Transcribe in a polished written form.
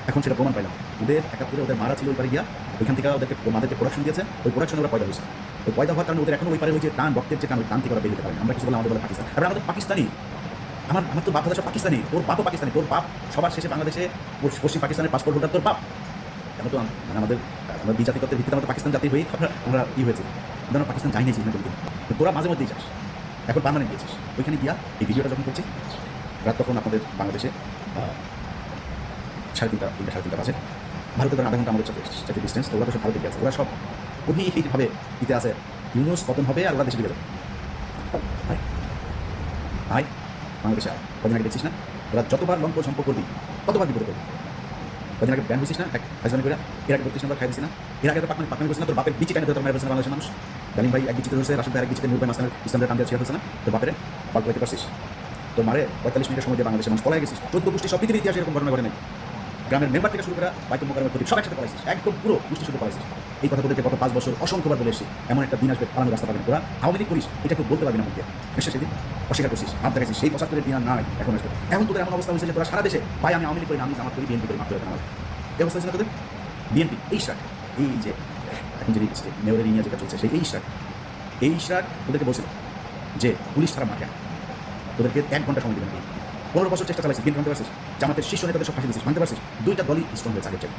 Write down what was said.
এখন সেটা প্রমাণ পাইলাম। ওদের একাত্তরে ওদের মারা ছিল ওই পারে গিয়া, ওইখান থেকে ওদেরকে প্রোডাকশন দিয়েছে, ওই প্রোডাকশনে ওরা পয়দা হয়েছে। ওই পয়দা হওয়ার কারণে ওদের এখন ওই পারে ওই যে টান, রক্তের যে টান, ওই টান থেকে ওরা বেরোতে পারে না। আমরা কিছু বললাম আমাদের বলে পাকিস্তান, এবার আমাদের পাকিস্তানি, আমার তো বাপ দাদা সব পাকিস্তানি, তোর বাপও পাকিস্তানি, তোর বাপ সবার শেষে বাংলাদেশে পশ্চিম পাকিস্তানের পাসপোর্ট হোল্ডার তোর বাপ। এখন তো মানে আমাদের বিজাতিগতের ভিত্তিতে আমাদের পাকিস্তান জাতি হয়েই আমরা ই হয়েছে, আমরা পাকিস্তান যাই নিয়েছি না কোনোদিন। তোরা মাঝে মধ্যেই যাস, এখন পার্মানেন্ট গিয়েছিস ওইখানে গিয়া। এই ভিডিওটা যখন করছি রাত, তখন আপনাদের বাংলাদেশে 3:30 বাজে। ভারতের ধরেন 0.5 ঘন্টা আমাদের সাথে ডিস্টেন্স। ওরা তো সব ভারতে গিয়ে আছে, ওরা সব গভীরভাবে দিতে আছে ইউনুস পতন হবে আর ওরা দেশে ঢুকে যাবে। আয় বাংলাদেশে আয়, কদিন আগে দেখছিস না ওরা যতবার লঙ্ক সম্পর্ক করবি ততবার বিপদে করবি। কদিন আগে ব্যান হয়েছিস না এক হাজবানি করে, এর আগে 32 নম্বর খাই দিচ্ছি না, এর আগে তো পাকনামি করছিস না, তোর বাপের বিচি কেন তোর মায়ের বলছে বাংলাদেশের মানুষ। গালিম ভাই এক বিচিতে ধরছে, রাশিদ ভাই এক বিচিতে, নূর ভাই মাসলামের ইসলামদের টান দিয়ে ছিঁড়ে ফেলছে না, তোর বাপের পাল্প করতে পারছিস। তোর মারে 45 মিনিটের সময় দিয়ে বাংলাদেশের মানুষ পলাই গেছিস। 14 গোষ্ঠী সব পৃথিবীর ইতিহাসে এরকম ঘটনা ঘটে নাই। গ্রামের মেম্বার থেকে শুরু করে বাইতুল মোকাররমের প্রতি সব একসাথে পলাইছিস, একদম পুরো গোষ্ঠী শুধু পলাইছিস। এই কথা তোদেরকে গত 5 বছর অসংখ্যবার বলে এসেছি। এমন একটা দিন আসবে পালানোর রাস্তা পাবেন। তোরা আওয়ামী লীগ করিস, এটা কেউ বলতে পারবি না মুখে, বিশ্বাস সেদিন অস্বীকার করছিস, ভাব দেখাচ্ছিস। সেই 75-এর দিন আর নাই, এখন আসবে। এখন তোদের এমন অবস্থা হয়েছে যে তোরা সারা দেশে ভাই আমি আওয়ামী লীগ করি না, আমি জামাত করি, বিএনপি করি, মাত্র আমার এই অবস্থা হয়েছে না তোদের। বিএনপি এই শাক, এই যে এখন যে মেয়রের ইনিয়া যেটা চলছে সেই এই শাক ওদেরকে বলছিল যে পুলিশ ছাড়া মাঠে তোদেরকে 1 ঘন্টা সময় দেবেন। 15 বছর চেষ্টা চালাইছিস, বিএনপি মানতে পারছিস, জামাতের শীর্ষ নেতাদের সব ফাঁসি দিচ্ছিস, মানতে পারছিস। 2টা দলই স্ট্রং হয়েছে আগের চেয়ে।